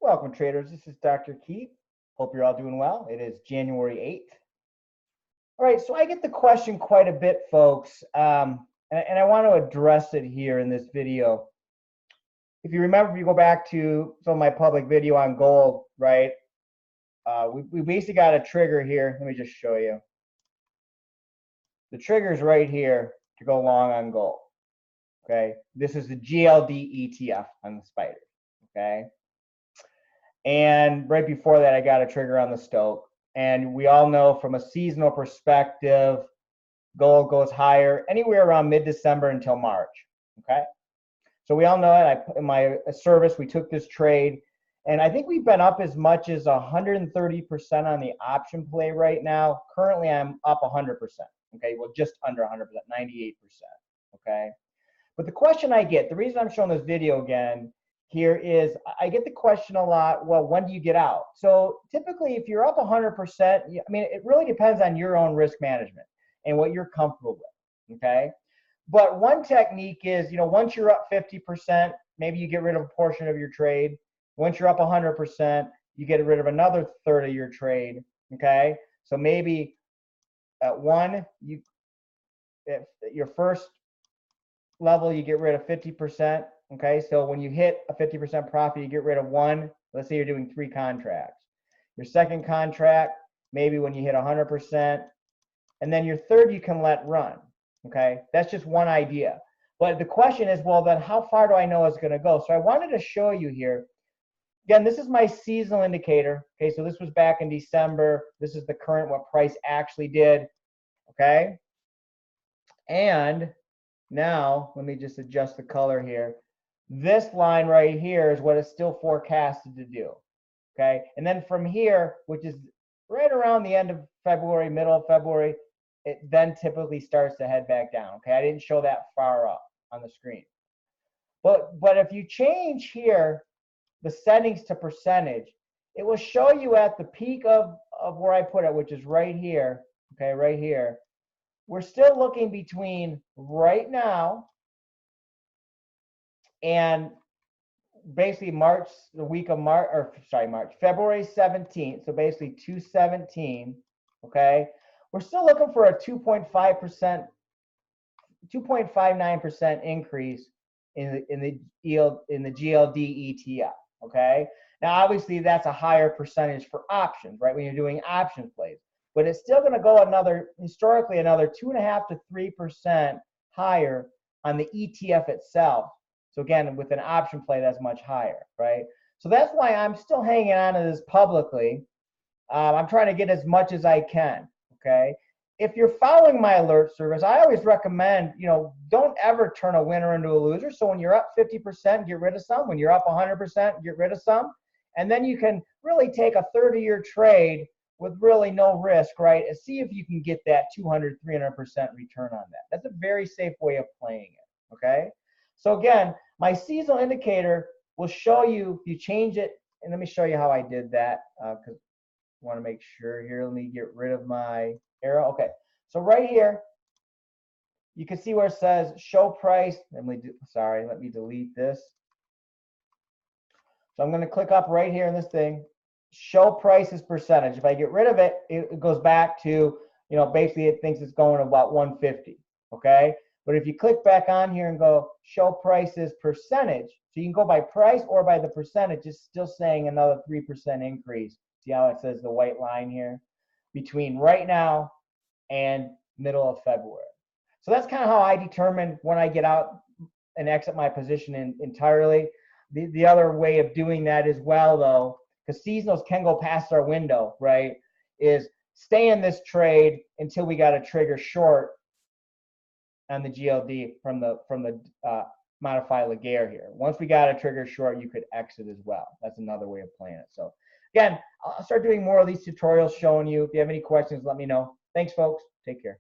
Welcome, traders. This is Dr. Keith. Hope you're all doing well. It is January 8th. All right, so I get the question quite a bit, folks, and I want to address it here in this video. If you remember, if you go back to some of my public video on gold, right, we basically got a trigger here. Let me just show you. The trigger's right here to go long on gold, okay? This is the GLD ETF on the spider, okay? And right before that, I got a trigger on the stoke. And we all know from a seasonal perspective, gold goes higher anywhere around mid-December until March, okay? So we all know it. In my service, we took this trade. And I think we've been up as much as 130% on the option play right now. Currently, I'm up 100%, okay? Well, just under 100%, 98%, okay? But the question I get, the reason I'm showing this video again here is I get the question a lot, well, when do you get out? So typically, if you're up 100%, I mean, it really depends on your own risk management and what you're comfortable with, okay? But one technique is, once you're up 50%, maybe you get rid of a portion of your trade. Once you're up 100%, you get rid of another third of your trade, okay? So maybe at one, at your first level, you get rid of 50%. Okay, so when you hit a 50% profit, you get rid of one. Let's say you're doing 3 contracts. Your second contract, maybe when you hit 100%. And then your third, you can let run. Okay, that's just one idea. But the question is, well, then how far do I know it's going to go? So I wanted to show you here. Again, this is my seasonal indicator. Okay, so this was back in December. This is the current, what price actually did. Okay, and now let me just adjust the color here. This line right here is what it's still forecasted to do, okay? And then from here, which is right around the end of February, middle of February, it then typically starts to head back down, okay? I didn't show that far up on the screen. But if you change here the settings to percentage, it will show you at the peak of where I put it, which is right here, okay, right here. We're still looking between right now and basically March, the week of March, or sorry, February 17th, so basically 217, okay? We're still looking for a 2.5%, 2.59% increase in the GLD ETF, okay? Now, obviously, that's a higher percentage for options, right, when you're doing option plays. But it's still going to go historically, another 2.5 to 3% higher on the ETF itself. So again, with an option play, that's much higher, right? So that's why I'm still hanging on to this publicly. I'm trying to get as much as I can, okay? If you're following my alert service, I always recommend, don't ever turn a winner into a loser. So when you're up 50%, get rid of some. When you're up 100%, get rid of some. And then you can really take a 30-year trade with really no risk, right? And see if you can get that 200, 300% return on that. That's a very safe way of playing it, okay? So again, my seasonal indicator will show you, if you change it, and let me show you how I did that, because I want to make sure here. Let me get rid of my arrow. Okay, so right here, you can see where it says show price. Let me delete this. So I'm going to click up right here in this thing, show price as percentage. If I get rid of it, it goes back to, basically it thinks it's going to about 150, okay? But if you click back on here and go show price as percentage, so you can go by price or by the percentage, it's still saying another 3% increase. See how it says the white line here? Between right now and middle of February. So that's kind of how I determine when I get out and exit my position entirely. The other way of doing that as well, though, because seasonals can go past our window, right, is stay in this trade until we got a trigger short on the GLD from the modified Laguerre here. Once we got a trigger short, you could exit as well. That's another way of playing it. So again, I'll start doing more of these tutorials showing you. If you have any questions, let me know. Thanks, folks. Take care.